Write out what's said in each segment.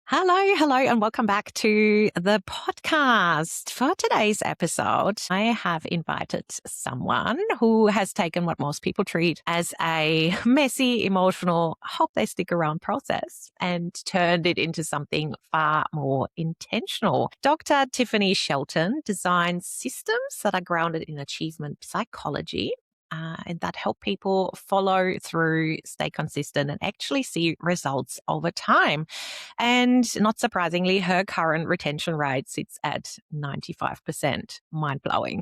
Hello, and welcome back to the podcast. For today's episode, I have invited someone who has taken what most people treat as a messy, emotional, hope they stick around process and turned it into something far more intentional. Dr. Tiffany Shelton designs systems that are grounded in achievement psychology and that help people follow through, stay consistent, and actually see results over time. And not surprisingly, her current retention rate sits at 95%. Mind blowing.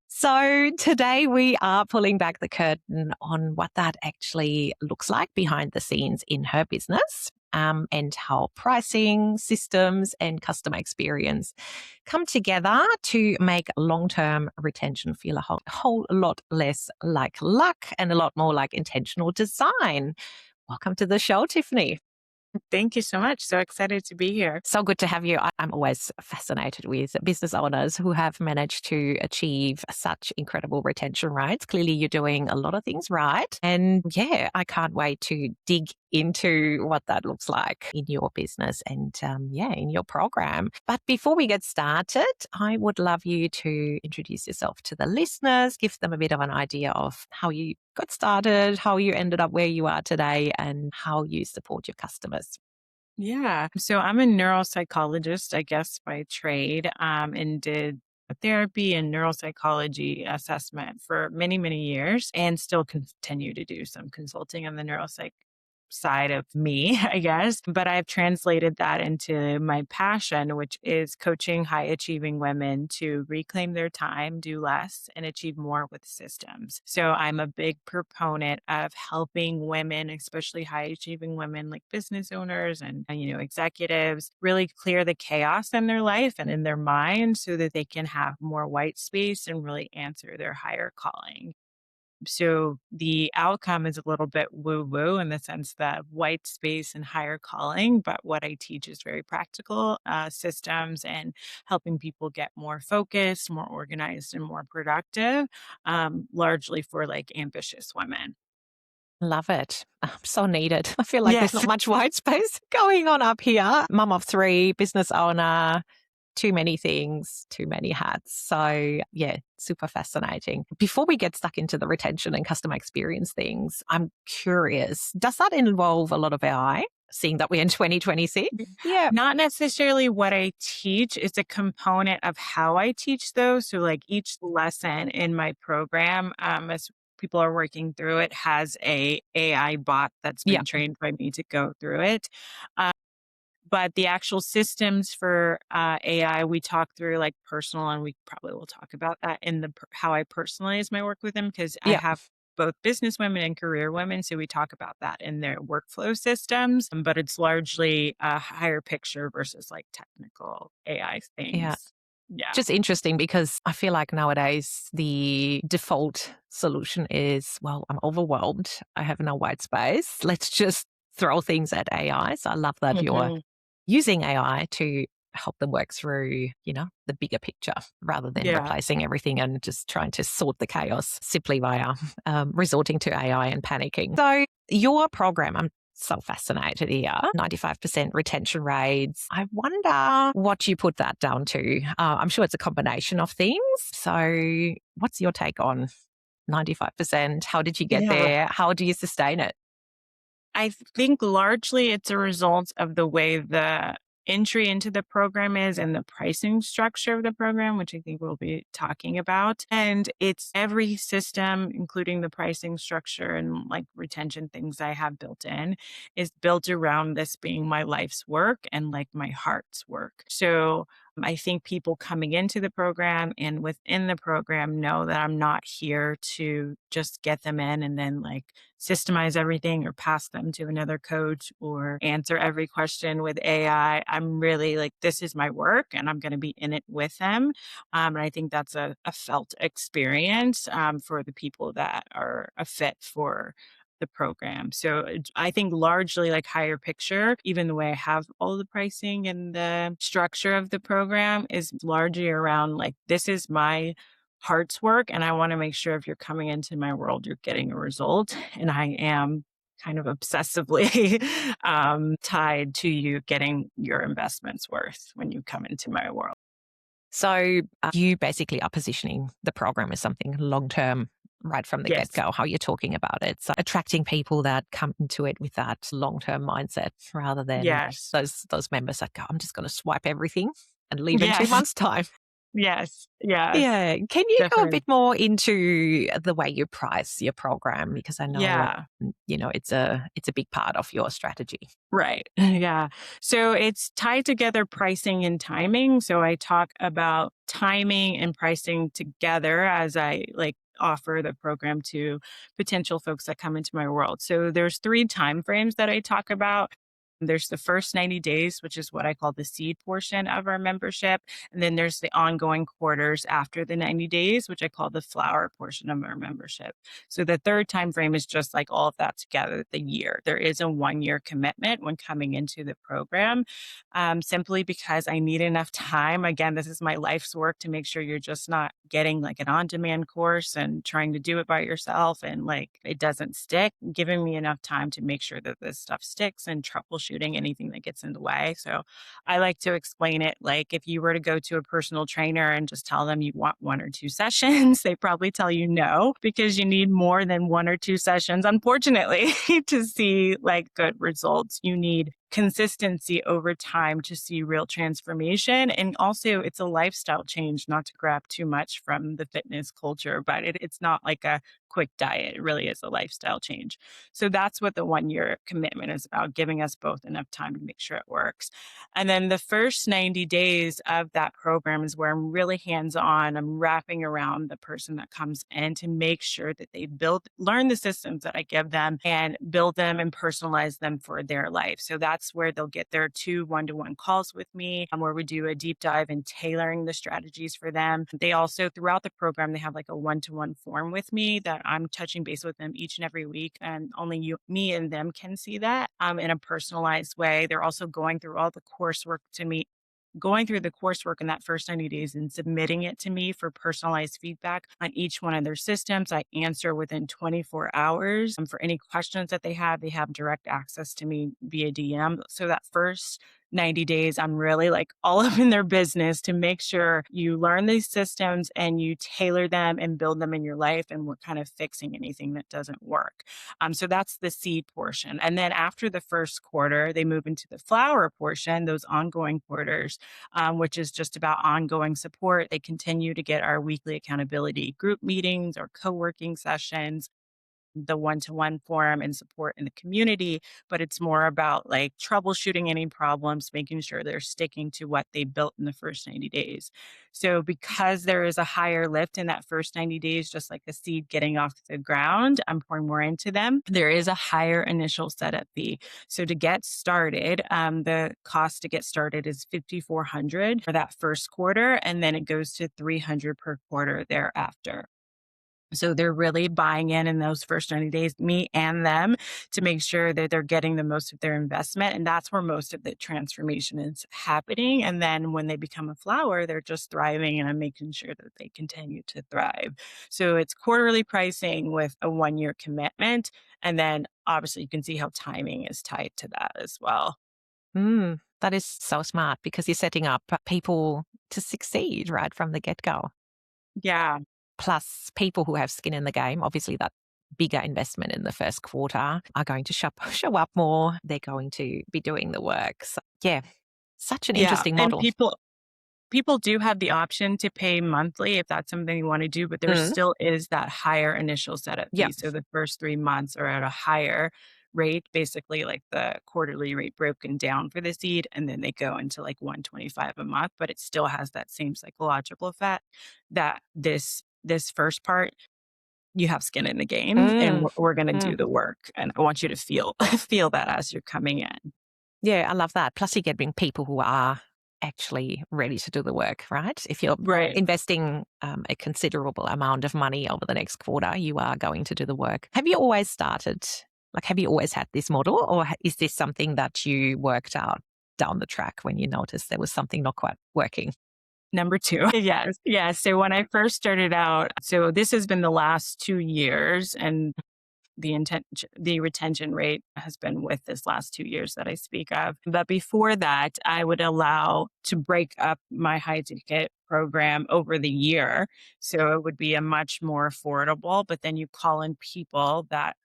So today we are pulling back the curtain on what that actually looks like behind the scenes in her business. And how pricing, systems, and customer experience come together to make long-term retention feel a whole lot less like luck and a lot more like intentional design. Welcome to the show, Tiffany. Thank you so much. So excited to be here. So good to have you. I'm always fascinated with business owners who have managed to achieve such incredible retention rates. Clearly, you're doing a lot of things right. And yeah, I can't wait to dig into what that looks like in your business and in your program. But before we get started, I would love you to introduce yourself to the listeners, give them a bit of an idea of how you got started, how you ended up where you are today, and how you support your customers. Yeah. So I'm a neuropsychologist, I guess, by trade, and did therapy and neuropsychology assessment for many, many years and still continue to do some consulting on the neuropsych side of me, I guess. But I've translated that into my passion, which is coaching high achieving women to reclaim their time, do less, and achieve more with systems. So I'm a big proponent of helping women, especially high achieving women like business owners and executives, really clear the chaos in their life and in their mind so that they can have more white space and really answer their higher calling. So the outcome is a little bit woo-woo in the sense that white space and higher calling, but what I teach is very practical systems and helping people get more focused, more organized, and more productive, largely for like ambitious women. Love it. So needed. I feel like there's Yes. not much white space going on up here. Mum of three, business owner, too many things, too many hats. So yeah, super fascinating. Before we get stuck into the retention and customer experience things, I'm curious, does that involve a lot of AI? Seeing that we're in 2026? Yeah. Not necessarily what I teach. It's a component of how I teach those. So like each lesson in my program, as people are working through it, has a AI bot that's Yeah. been trained by me to go through it. But the actual systems for AI, we talk through like personal, and we probably will talk about that in the how I personalize my work with them because I Yeah. have both business women and career women. So we talk about that in their workflow systems, but it's largely a higher picture versus like technical AI Yeah. things. Yeah. Just interesting because I feel like nowadays the default solution is, well, I'm overwhelmed. I have no white space. Let's just throw things at AI. So I love that you're Mhm. using AI to help them work through, the bigger picture rather than Yeah. replacing everything and just trying to sort the chaos simply via resorting to AI and panicking. So your program, I'm so fascinated here. 95% retention rates. I wonder what you put that down to. I'm sure it's a combination of things. So what's your take on 95%? How did you get Yeah. there? How do you sustain it? I think largely it's a result of the way the entry into the program is and the pricing structure of the program, which I think we'll be talking about. And it's every system, including the pricing structure and like retention things I have built in, is built around this being my life's work and like my heart's work. So I think people coming into the program and within the program know that I'm not here to just get them in and then like systemize everything or pass them to another coach or answer every question with AI. I'm really like, this is my work and I'm going to be in it with them. And I think that's a felt experience for the people that are a fit for the program. So I think largely like higher picture, even the way I have all the pricing and the structure of the program is largely around like, this is my heart's work. And I want to make sure if you're coming into my world, you're getting a result. And I am kind of obsessively tied to you getting your investments worth when you come into my world. So you basically are positioning the program as something long term right from the get Yes. go, how you're talking about it. So attracting people that come into it with that long term mindset rather than Yes. those members that go, I'm just going to swipe everything and leave in two Yes. months' time. Yes. Yes. Yeah. Can you go a Definitely. bit more into the way you price your program? Because I know, Yeah. it's a big part of your strategy. Right. Yeah. So it's tied together pricing and timing. So I talk about timing and pricing together as I offer the program to potential folks that come into my world. So there's three time frames that I talk about. There's the first 90 days, which is what I call the seed portion of our membership. And then there's the ongoing quarters after the 90 days, which I call the flower portion of our membership. So the third time frame is just like all of that together, the year. There is a 1 year commitment when coming into the program, simply because I need enough time. Again, this is my life's work to make sure you're just not getting like an on-demand course and trying to do it by yourself and like it doesn't stick, giving me enough time to make sure that this stuff sticks and troubleshooting anything that gets in the way. So I like to explain it like if you were to go to a personal trainer and just tell them you want 1 or 2 sessions, they probably tell you no because you need more than 1 or 2 sessions, unfortunately, to see like good results. You need consistency over time to see real transformation. And also, it's a lifestyle change, not to grab too much from the fitness culture, but it's not like a quick diet. It really is a lifestyle change. So that's what the 1 year commitment is about, giving us both enough time to make sure it works. And then the first 90 days of that program is where I'm really hands on. I'm wrapping around the person that comes in to make sure that they learn the systems that I give them and build them and personalize them for their life. So that's where they'll get their 2 1-to-1 calls with me, where we do a deep dive in tailoring the strategies for them. They also, throughout the program, they have like a 1-to-1 form with me that I'm touching base with them each and every week. And only me and them can see that in a personalized way. They're also going through all the coursework to me, going through the coursework in that first 90 days and submitting it to me for personalized feedback on each one of their systems. I answer within 24 hours. For any questions that they have direct access to me via DM. So that first 90 days, I'm really like all up in their business to make sure you learn these systems and you tailor them and build them in your life. And we're kind of fixing anything that doesn't work. So that's the seed portion. And then after the first quarter, they move into the flower portion, those ongoing quarters, which is just about ongoing support. They continue to get our weekly accountability group meetings or co-working sessions, the 1-to-1 forum and support in the community, but it's more about like troubleshooting any problems, making sure they're sticking to what they built in the first 90 days. So because there is a higher lift in that first 90 days, just like a seed getting off the ground, I'm pouring more into them. There is a higher initial setup fee. So to get started, the cost to get started is $5,400 for that first quarter, and then it goes to $300 per quarter thereafter. So they're really buying in those first 90 days, me and them, to make sure that they're getting the most of their investment. And that's where most of the transformation is happening. And then when they become a flower, they're just thriving, and I'm making sure that they continue to thrive. So it's quarterly pricing with a 1 year commitment. And then obviously you can see how timing is tied to that as well. That is so smart because you're setting up people to succeed right from the get go. Yeah. Plus, people who have skin in the game, obviously, that bigger investment in the first quarter are going to show up more. They're going to be doing the work. So, yeah, such an Yeah. interesting And model. people do have the option to pay monthly if that's something you want to do, but there Mm, still is that higher initial setup yeah. fee. So the first 3 months are at a higher rate, basically like the quarterly rate broken down for the seed, and then they go into like 125 a month, but it still has that same psychological effect that this first part, you have skin in the game and Mm, we're going to do mm. the work. And I want you to feel feel that as you're coming in. Yeah, I love that. Plus, you're getting people who are actually ready to do the work, right? If you're Right. investing a considerable amount of money over the next quarter, you are going to do the work. Have you always have you always had this model, or is this something that you worked out down the track when you noticed there was something not quite working? Number 2. Yes. Yes. So when I first started out, so this has been the last 2 years, and the retention rate has been with this last 2 years that I speak of. But before that, I would allow to break up my high ticket program over the year. So it would be a much more affordable, but then you call in people that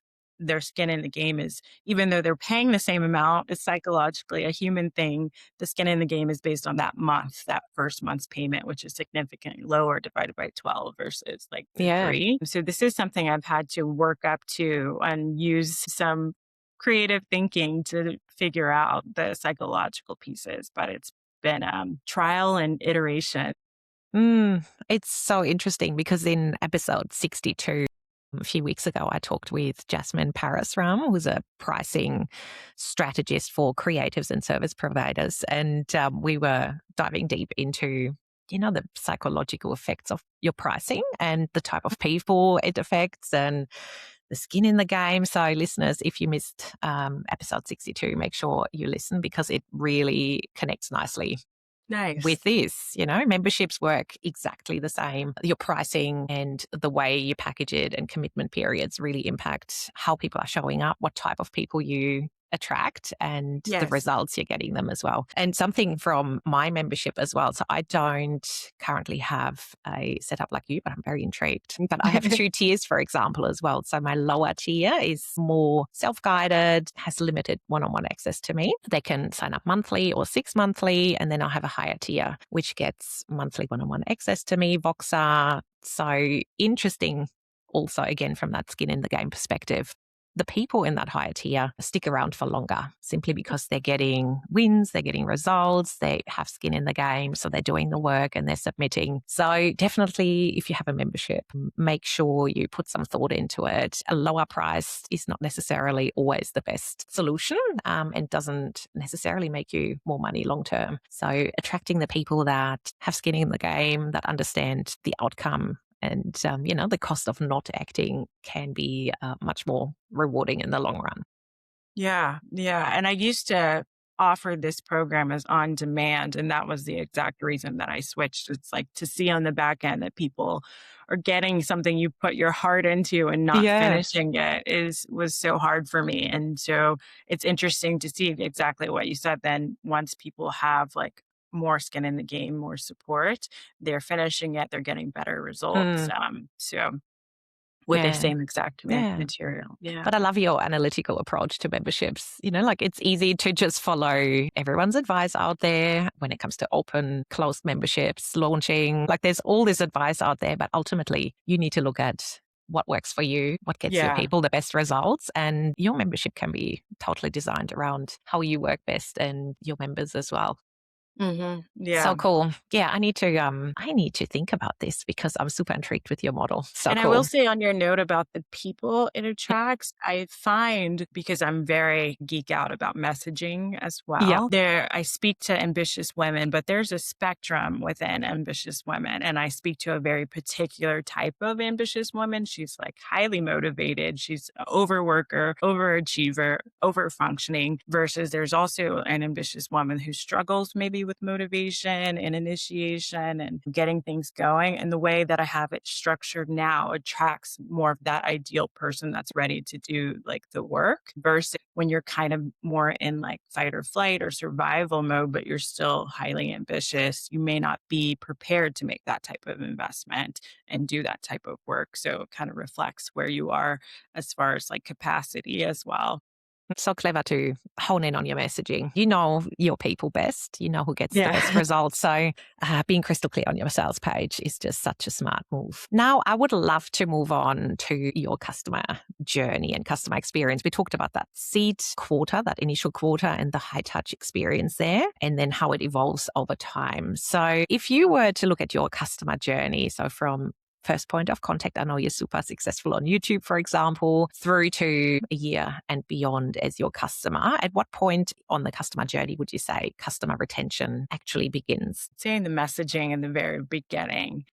their skin in the game is, even though they're paying the same amount, it's psychologically a human thing. The skin in the game is based on that month, that first month's payment, which is significantly lower divided by 12 versus like the Yeah. three. So this is something I've had to work up to and use some creative thinking to figure out the psychological pieces, but it's been trial and iteration. It's so interesting because in episode 62, a few weeks ago, I talked with Jasmine Parasram, who's a pricing strategist for creatives and service providers. And we were diving deep into, the psychological effects of your pricing and the type of people it affects and the skin in the game. So, listeners, if you missed episode 62, make sure you listen because it really connects nicely Nice. with this. Memberships work exactly the same. Your pricing and the way you package it and commitment periods really impact how people are showing up, what type of people you attract, and the Yes. results you're getting them as well. And something from my membership as well. So I don't currently have a setup like you, but I'm very intrigued. But I have two tiers, for example, as well. So my lower tier is more self-guided, has limited one-on-one access to me. They can sign up monthly or 6 monthly, and then I'll have a higher tier, which gets monthly one-on-one access to me, Voxer. So interesting also, again, from that skin in the game perspective. The people in that higher tier stick around for longer simply because they're getting wins, they're getting results, they have skin in the game, so they're doing the work and they're submitting. So definitely, if you have a membership, make sure you put some thought into it. A lower price is not necessarily always the best solution and doesn't necessarily make you more money long term. So attracting the people that have skin in the game, that understand the outcome and, the cost of not acting can be much more rewarding in the long run. Yeah, yeah. And I used to offer this program as on demand, and that was the exact reason that I switched. It's like to see on the back end that people are getting something you put your heart into and not Yeah. finishing it was so hard for me. And so it's interesting to see exactly what you said. Then once people have like more skin in the game, more support, they're finishing it, they're getting better results. Mm, So with the yeah. same exact Yeah. material. Yeah. But I love your analytical approach to memberships. Like it's easy to just follow everyone's advice out there when it comes to open, closed memberships, launching. Like there's all this advice out there, but ultimately you need to look at what works for you, what gets your Yeah. people the best results. And your membership can be totally designed around how you work best and your members as well. Yeah. So cool. Yeah, I need to think about this because I'm super intrigued with your model. So And I will cool. say on your note about the people it attracts, I find because I'm very geek out about messaging as Yep. well. I speak to ambitious women, but there's a spectrum within ambitious women. And I speak to a very particular type of ambitious woman. She's like highly motivated. She's an overworker, overachiever, overfunctioning, versus there's also an ambitious woman who struggles maybe with motivation and initiation and getting things going. And the way that I have it structured now attracts more of that ideal person that's ready to do like the work versus when you're kind of more in like fight or flight or survival mode, but you're still highly ambitious. You may not be prepared to make that type of investment and do that type of work. So it kind of reflects where you are as far as like capacity as well. So clever to hone in on your messaging. You know your people best. You know who gets the best Yeah. results. So being crystal clear on your sales page is just such a smart move. Now, I would love to move on to your customer journey and customer experience. We talked about that seed quarter, that initial quarter, and the high touch experience there, and then how it evolves over time. So if you were to look at your customer journey, so from first point of contact, I know you're super successful on YouTube, for example, through to a year and beyond as your customer. At what point on the customer journey would you say customer retention actually begins? Saying the messaging in the very beginning.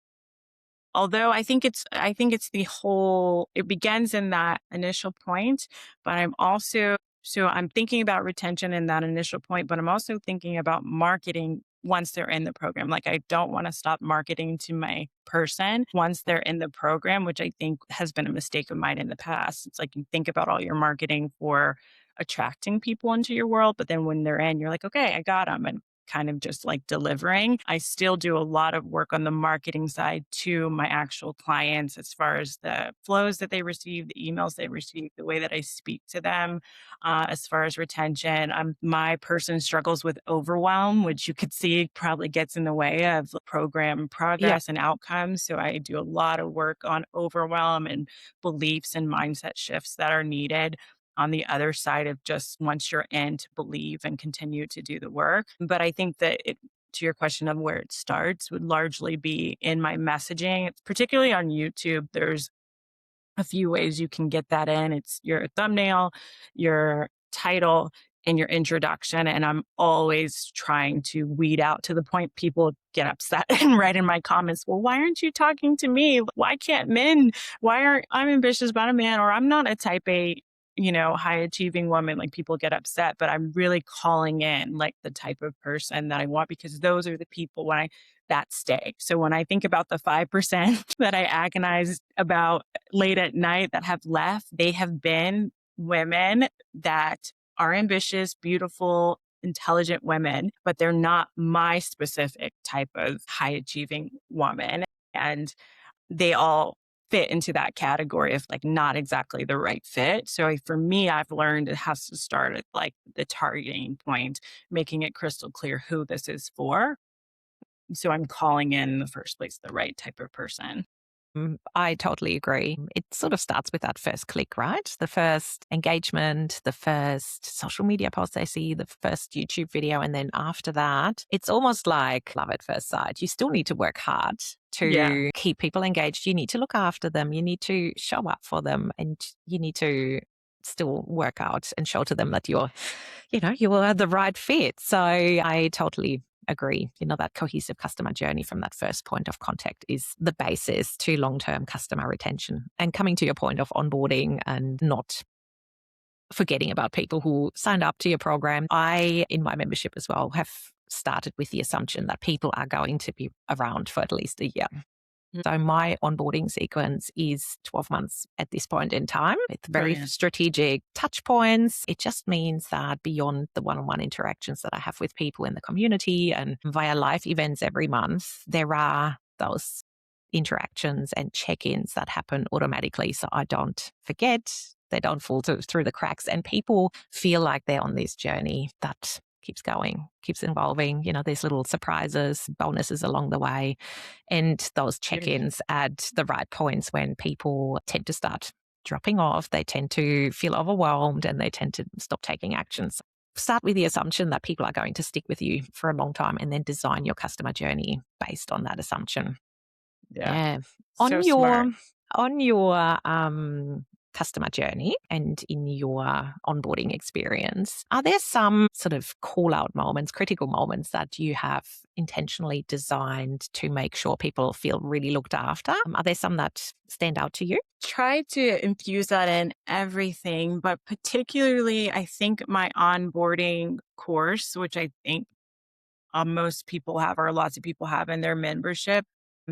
Although I think it's the whole, it begins in that initial point, but I'm thinking about retention in that initial point, but I'm also thinking about marketing once they're in the program. Like, I don't want to stop marketing to my person once they're in the program, which I think has been a mistake of mine in the past. It's like you think about all your marketing for attracting people into your world, but then when they're in, you're like, okay, I got them. And kind of just like delivering. I still do a lot of work on the marketing side to my actual clients as far as the flows that they receive, the emails they receive, the way that I speak to them. As far as retention, my person struggles with overwhelm, which you could see probably gets in the way of program Yeah. progress and outcomes. So I do a lot of work on overwhelm and beliefs and mindset shifts that are needed on the other side of just once you're in to believe and continue to do the work. But I think that to your question of where it starts would largely be in my messaging, particularly on YouTube. There's a few ways you can get that in. It's your thumbnail, your title, and your introduction. And I'm always trying to weed out to the point people get upset and write in my comments, well, why aren't you talking to me? Why can't men? Why aren't I'm ambitious about a man? Or I'm not a type A, high achieving woman. Like people get upset, but I'm really calling in like the type of person that I want because those are the people that stay. So when I think about the 5% that I agonize about late at night that have left, they have been women that are ambitious, beautiful, intelligent women, but they're not my specific type of high achieving woman. And they all fit into that category of like not exactly the right fit. So for me, I've learned it has to start at like the targeting point, making it crystal clear who this is for. So I'm calling in the first place the right type of person. I totally agree. It sort of starts with that first click, right? The first engagement, the first social media post they see, the first YouTube video. And then after that, it's almost like love at first sight. You still need to work hard Yeah. to keep people engaged. You need to look after them. You need to show up for them and you need to still work out and show to them that you are the right fit. So I totally agree. That cohesive customer journey from that first point of contact is the basis to long-term customer retention. And coming to your point of onboarding and not forgetting about people who signed up to your program, I, in my membership as well, have started with the assumption that people are going to be around for at least a year. So my onboarding sequence is 12 months at this point in time. It's very Brilliant. strategic touch points. It just means that beyond the one-on-one interactions that I have with people in the community and via live events every month, there are those interactions and check-ins that happen automatically. So I don't forget, they don't fall through the cracks, and people feel like they're on this journey that keeps going, keeps evolving. There's little surprises, bonuses along the way. And those check-ins at the right points when people tend to start dropping off, they tend to feel overwhelmed and they tend to stop taking actions. Start with the assumption that people are going to stick with you for a long time and then design your customer journey based on that assumption. Yeah. Yeah. So On your smart. on your customer journey and in your onboarding experience, are there some sort of call out moments, critical moments that you have intentionally designed to make sure people feel really looked after? Are there some that stand out to you? Try to infuse that in everything, but particularly I think my onboarding course, which I think most people have or lots of people have in their membership.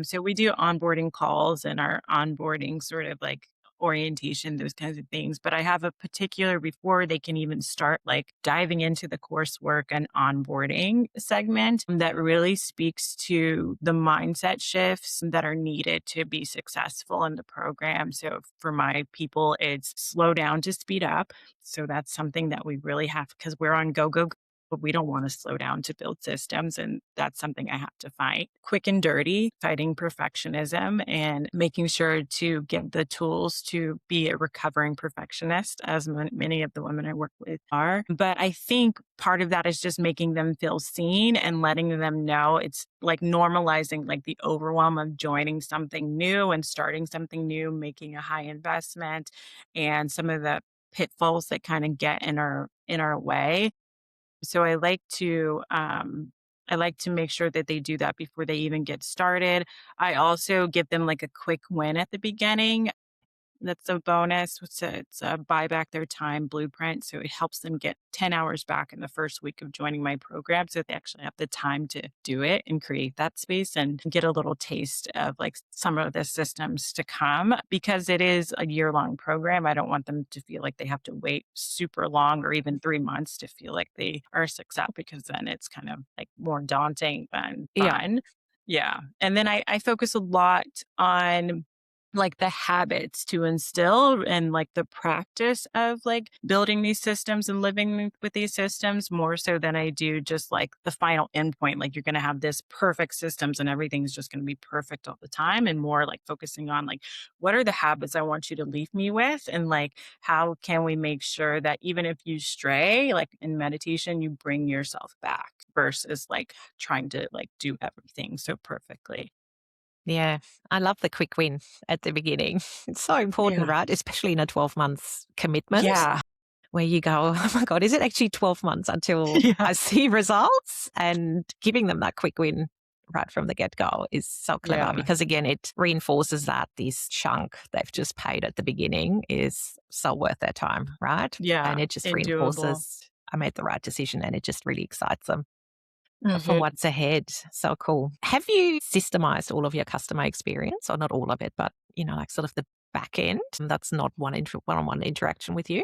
So we do onboarding calls and our onboarding sort of like orientation, those kinds of things. But I have a particular before they can even start like diving into the coursework and onboarding segment that really speaks to the mindset shifts that are needed to be successful in the program. So for my people, it's slow down to speed up. So that's something that we really have because we're on go, go, but we don't want to slow down to build systems. And that's something I have to fight. Quick and dirty, fighting perfectionism and making sure to get the tools to be a recovering perfectionist, as many of the women I work with are. But I think part of that is just making them feel seen and letting them know it's like normalizing like the overwhelm of joining something new and starting something new, making a high investment and some of the pitfalls that kind of get in our way. So I like to make sure that they do that before they even get started. I also give them like a quick win at the beginning. That's a bonus. It's a buy back their time blueprint. So it helps them get 10 hours back in the first week of joining my program. So they actually have the time to do it and create that space and get a little taste of like some of the systems to come because it is a year-long program. I don't want them to feel like they have to wait super long or even 3 months to feel like they are a success because then it's kind of like more daunting than Yeah. fun. Yeah. And then I focus a lot on like the habits to instill and like the practice of like building these systems and living with these systems more so than I do just like the final endpoint. Like you're going to have this perfect systems and everything's just going to be perfect all the time and more like focusing on like what are the habits I want you to leave me with and like how can we make sure that even if you stray like in meditation you bring yourself back versus like trying to like do everything so perfectly. Yeah. I love the quick win at the beginning. It's so important, Yeah. right? Especially in a 12 months commitment Yeah. where you go, oh my God, is it actually 12 months until Yeah. I see results? And giving them that quick win right from the get go is so clever Yeah. because, again, it reinforces that this chunk they've just paid at the beginning is so worth their time, right? And Yeah. it just And doable. reinforces I made the right decision and it just really excites them for Mhm. what's ahead. So cool. Have you systemized all of your customer experience, or not all of it, but like sort of the back end? That's not one-on-one interaction with you.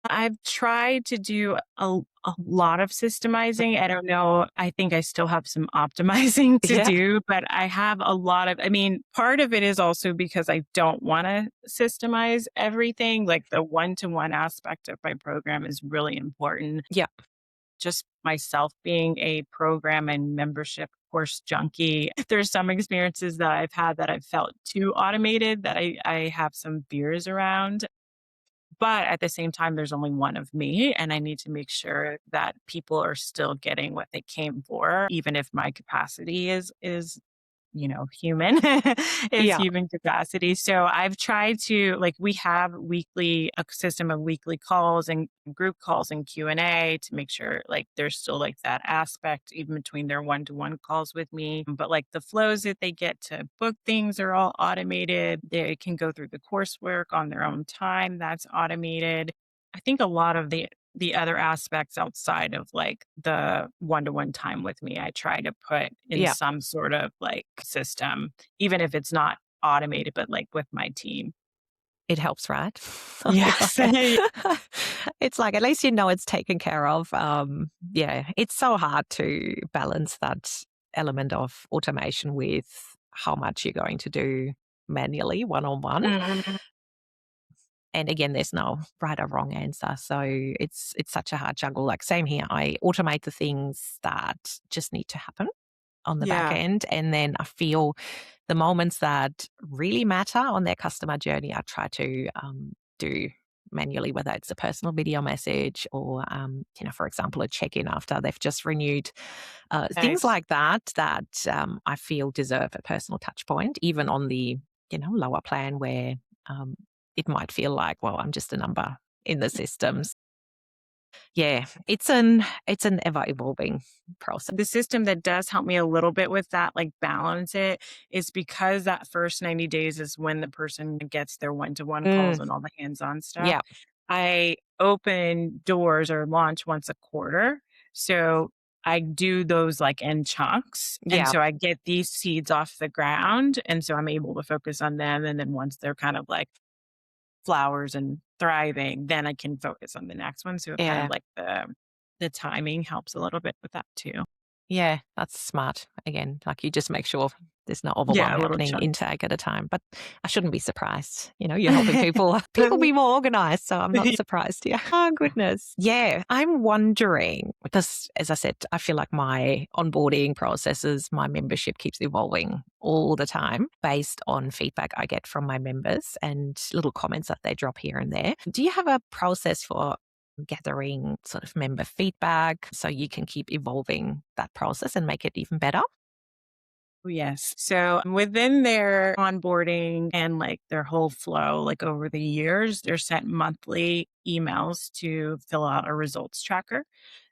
I've tried to do a lot of systemizing. I don't know. I think I still have some optimizing to Yeah. do, but I have a lot of, I mean, part of it is also because I don't want to systemize everything. Like the one to one aspect of my program is really important. Yeah. Just myself being a program and membership course junkie, there's some experiences that I've had that I've felt too automated that I have some fears around. But at the same time, there's only one of me, and I need to make sure that people are still getting what they came for, even if my capacity is human is Yeah. human capacity. So I've tried to like we have a system of weekly calls and group calls and Q&A to make sure like there's still like that aspect even between their one-to-one calls with me. But like the flows that they get to book things are all automated. They can go through the coursework on their own time. That's automated. I think a lot of the other aspects outside of like the one-to-one time with me, I try to put in Yeah. some sort of like system, even if it's not automated, but like with my team. It helps, right? Yes. It's like at least it's taken care of. Yeah, it's so hard to balance that element of automation with how much you're going to do manually one on one. Mhm. And again, there's no right or wrong answer. So it's such a hard juggle. Like same here. I automate the things that just need to happen on the back Yeah. end. And then I feel the moments that really matter on their customer journey, I try to do manually, whether it's a personal video message or, for example, a check-in after they've just renewed. Things Nice. like that I feel deserve a personal touch point, even on the, lower plan where um, it might feel like, well, I'm just a number in the systems. Yeah, it's an ever evolving process. The system that does help me a little bit with that, like balance it, is because that first 90 days is when the person gets their one-to-one calls Mm, and all the hands-on stuff. yeah, I open doors or launch once a quarter. So I do those like in chunks. And yeah, so I get these seeds off the ground. And so I'm able to focus on them. And then once they're kind of like flowers and thriving, then I can focus on the next one. So it kind of yeah. like the timing helps a little bit with that too. Yeah, that's smart. Again, like you just make sure there's no overwhelm Yeah, little happening chunks. intake at a time. But I shouldn't be surprised. You're helping people be more organized. So I'm not surprised. Yeah. Oh goodness. Yeah. I'm wondering because as I said, I feel like my onboarding processes, my membership keeps evolving all the time based on feedback I get from my members and little comments that they drop here and there. Do you have a process for gathering sort of member feedback so you can keep evolving that process and make it even better? Yes. So within their onboarding and like their whole flow, like over the years, they're sent monthly emails to fill out a results tracker.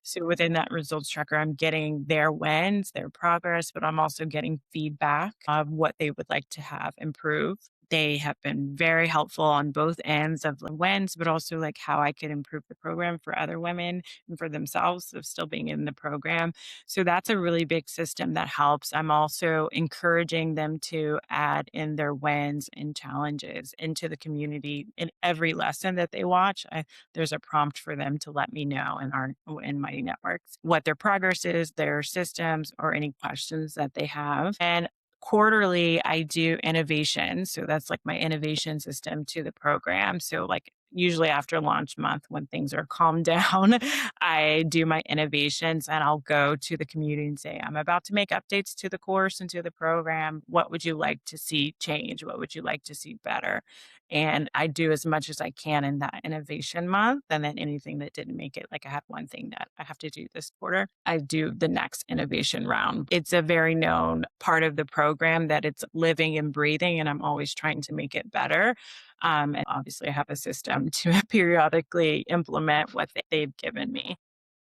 So within that results tracker, I'm getting their wins, their progress, but I'm also getting feedback of what they would like to have improve. They have been very helpful on both ends of the wins, but also like how I could improve the program for other women and for themselves of still being in the program. So that's a really big system that helps. I'm also encouraging them to add in their wins and challenges into the community in every lesson that they watch. There's a prompt for them to let me know in my networks what their progress is, their systems, or any questions that they have. And quarterly, I do innovation. So that's like my innovation system to the program. So, like, usually after launch month, when things are calmed down, I do my innovations and I'll go to the community and say, I'm about to make updates to the course and to the program. What would you like to see change? What would you like to see better? And I do as much as I can in that innovation month. And then anything that didn't make it, like I have one thing that I have to do this quarter, I do the next innovation round. It's a very known part of the program that it's living and breathing, and I'm always trying to make it better. And obviously, I have a system to periodically implement what they've given me.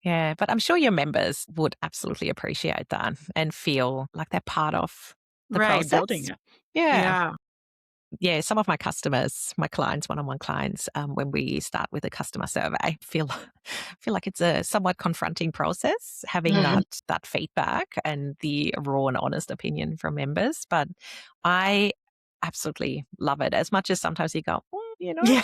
Yeah, but I'm sure your members would absolutely appreciate that and feel like they're part of the Right, building process. it. Yeah. Yeah. Yeah, some of my customers, my clients, one-on-one clients, when we start with a customer survey, feel like it's a somewhat confronting process having Mhm. that feedback and the raw and honest opinion from members. But I absolutely love it as much as sometimes you go, Yeah.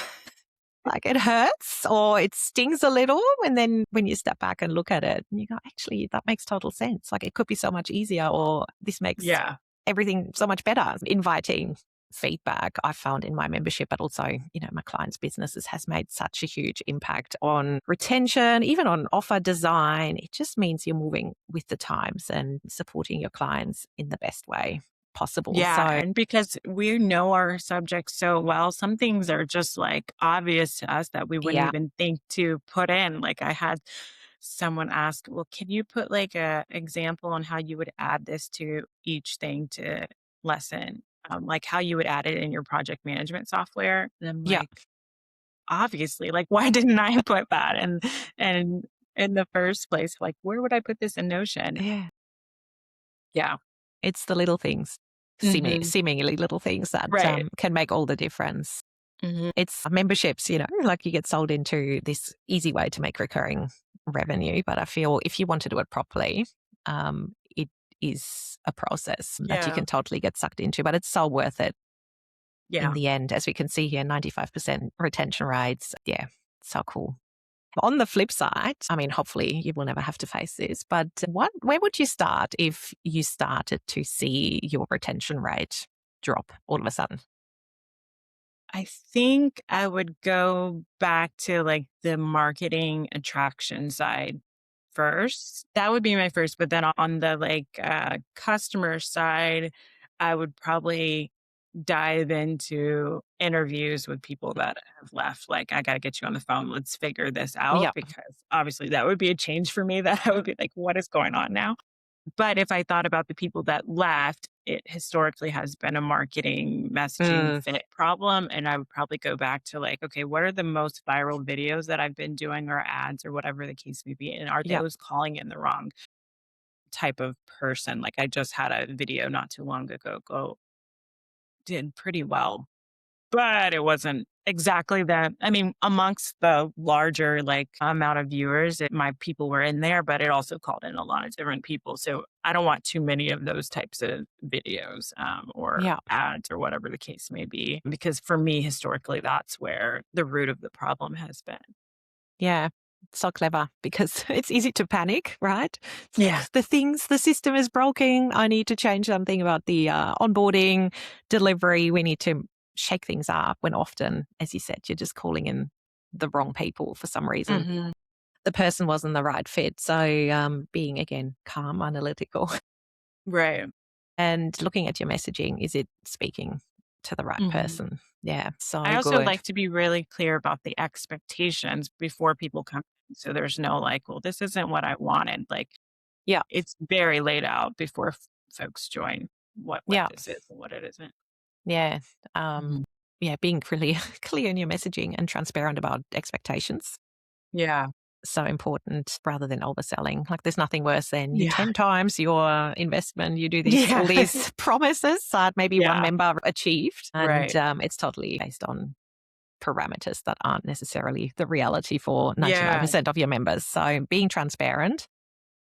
like it hurts or it stings a little. And then when you step back and look at it, and you go, actually, that makes total sense. Like it could be so much easier, or this makes Yeah. everything so much better. Inviting feedback I found in my membership, but also, my clients' businesses has made such a huge impact on retention, even on offer design. It just means you're moving with the times and supporting your clients in the best way possible. Yeah, So and because we know our subjects so well, some things are just like obvious to us that we wouldn't yeah, even think to put in. Like I had someone ask, "Well, can you put like a example on how you would add this to each thing to lesson? Like how you would add it in your project management software?" And I'm yeah, like, obviously, like why didn't I put that? And in the first place, like where would I put this in Notion? yeah. Yeah. It's the little things, Hmm. seemingly little things that Right. can make all the difference. Hmm. It's memberships, like you get sold into this easy way to make recurring revenue. But I feel if you want to do it properly, it is a process that you Yeah. can totally get sucked into, but it's so worth it in Yeah. the end. As we can see here, 95% retention rates. Yeah, so cool. On the flip side, I mean, hopefully you will never have to face this, but where would you start if you started to see your retention rate drop all of a sudden? I think I would go back to like the marketing attraction side first. That would be my first, but then on the like customer side, I would probably dive into interviews with people that have left. Like, I got to get you on the phone. Let's figure this out Yeah. because obviously that would be a change for me that I would be like, what is going on now? But if I thought about the people that left, it historically has been a marketing messaging Mm, fit problem. And I would probably go back to like, okay, what are the most viral videos that I've been doing or ads or whatever the case may be? And are yeah. those calling in the wrong type of person? Like I just had a video not too long ago go did pretty well, but it wasn't exactly that. I mean, amongst the larger, like, amount of viewers, my people were in there, but it also called in a lot of different people, so I don't want too many of those types of videos, or Yeah. ads or whatever the case may be, because for me, historically, that's where the root of the problem has been. Yeah. So clever because it's easy to panic, right? It's Yeah. like the system is broken. I need to change something about the onboarding, delivery. We need to shake things up when often, as you said, you're just calling in the wrong people for some reason. Mhm. The person wasn't the right fit. So being again calm, analytical, Right. and looking at your messaging, is it speaking to the right Mhm. person? Yeah, I so also good. like to be really clear about the expectations before people come in, so there's no, like, "Well, this isn't what I wanted," like, Yeah, it's very laid out before folks join what yeah, this is and what it isn't. yeah. Mhm. Yeah, being really clear in your messaging and transparent about expectations. Yeah. so important rather than overselling. Like there's nothing worse than you Yeah. 10 times your investment, you do Yeah. all these promises that maybe one Yeah. member achieved. And Right. it's totally based on parameters that aren't necessarily the reality for Yeah. 99% of your members. So being transparent.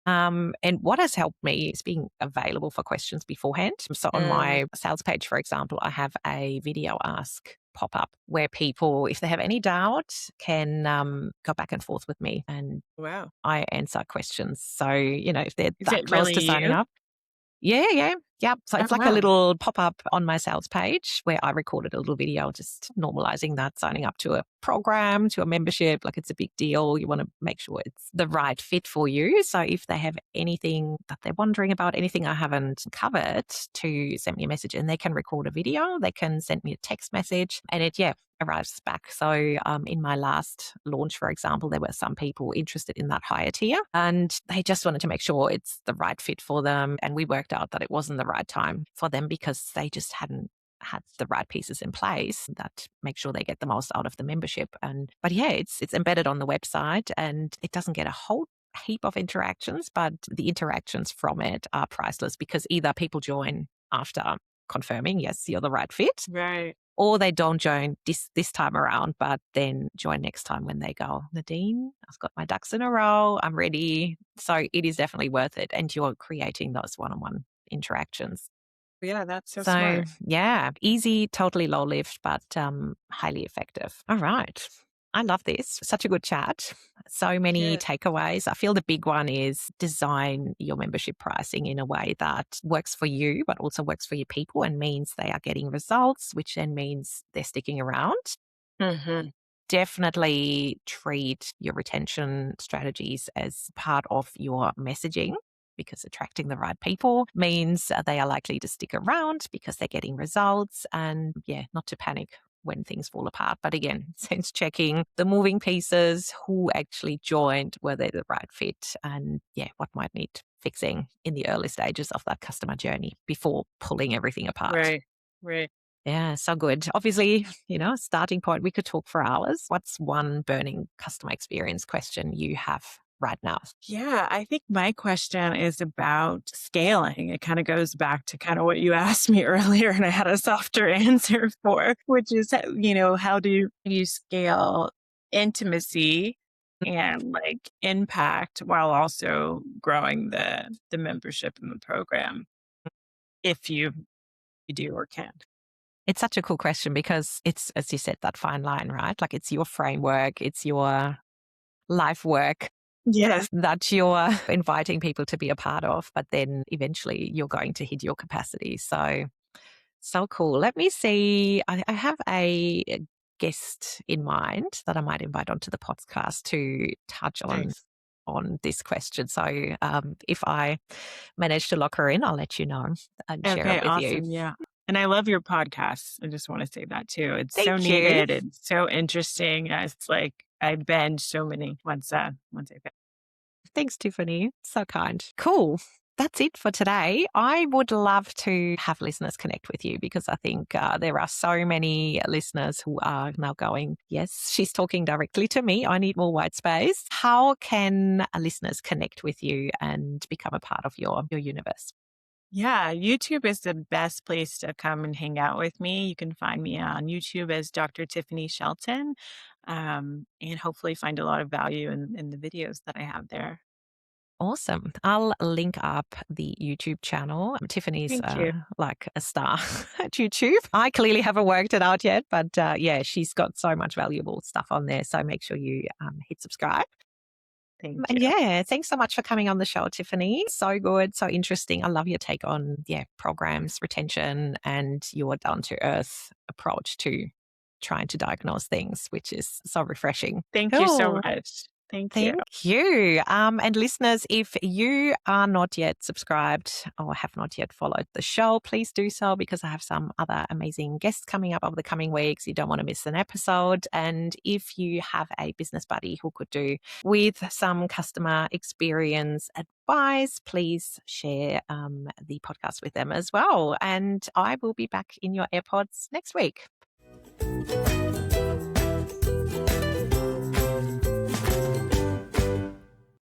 And what has helped me is being available for questions beforehand. So on my sales page, for example, I have a video ask pop up where people, if they have any doubt, can go back and forth with me and Wow. I answer questions. So, if they're Is that it close really to signing you? up. Yeah. So Oh, it's like a wow. little pop up on my sales page where I recorded a little video just normalizing that, signing up to a program, to a membership. Like it's a big deal. You want to make sure it's the right fit for you. So if they have anything that they're wondering about, anything I haven't covered, to send me a message and they can record a video, they can send me a text message and arrives back. So in my last launch, for example, there were some people interested in that higher tier and they just wanted to make sure it's the right fit for them. And we worked out that it wasn't the right time for them because they just hadn't had the right pieces in place that make sure they get the most out of the membership. But it's embedded on the website and it doesn't get a whole heap of interactions, but the interactions from it are priceless because either people join after confirming, yes, you're the right fit, Right. or they don't join this time around, but then join next time when they go, Nadine, I've got my ducks in a row, I'm ready. So it is definitely worth it. And you're creating those one-on-one interactions. Yeah, that's so So smart. easy, totally low lift, but highly effective. All right. I love this. Such a good chat. So many Yeah. takeaways. I feel the big one is design your membership pricing in a way that works for you, but also works for your people and means they are getting results, which then means they're sticking around. Mm-hmm. Definitely treat your retention strategies as part of your messaging because attracting the right people means they are likely to stick around because they're getting results and not to panic when things fall apart. But again, sense checking the moving pieces, who actually joined, were they the right fit and what might need fixing in the early stages of that customer journey before pulling everything apart. Right. Right. Yeah, so good. Obviously, starting point, we could talk for hours. What's one burning customer experience question you have right now? Yeah, I think my question is about scaling. It kind of goes back to kind of what you asked me earlier, and I had a softer answer for, which is, how do you scale intimacy and like impact while also growing the membership and the program if you do or can. It's such a cool question because it's, as you said, that fine line, right? Like it's your framework, it's your life work Yes. that you're inviting people to be a part of, but then eventually you're going to hit your capacity. So cool. Let me see. I have a guest in mind that I might invite onto the podcast to touch Nice. on this question. So if I manage to lock her in, I'll let you know and share Okay, it with you. awesome. Yeah. And I love your podcast. I just want to say that too. It's so Thank you. needed and so interesting. It's like I binge so many once I finish. Thanks, Tiffany. So kind. Cool. That's it for today. I would love to have listeners connect with you because I think there are so many listeners who are now going, yes, she's talking directly to me. I need more white space. How can listeners connect with you and become a part of your universe? Yeah, YouTube is the best place to come and hang out with me. You can find me on YouTube as Dr. Tiffany Shelton, and hopefully find a lot of value in the videos that I have there. Awesome. I'll link up the YouTube channel. Tiffany's Thank you. like a star at YouTube. I clearly haven't worked it out yet, but she's got so much valuable stuff on there. So make sure you hit subscribe. Thank And you. thanks so much for coming on the show, Tiffany. So good, so interesting. I love your take on programs, retention, and your down to earth approach to trying to diagnose things, which is so refreshing. Thank you so Cool. much. Thank you. Thank you. And listeners, if you are not yet subscribed or have not yet followed the show, please do so because I have some other amazing guests coming up over the coming weeks. You don't want to miss an episode. And if you have a business buddy who could do with some customer experience advice, please share the podcast with them as well. And I will be back in your AirPods next week.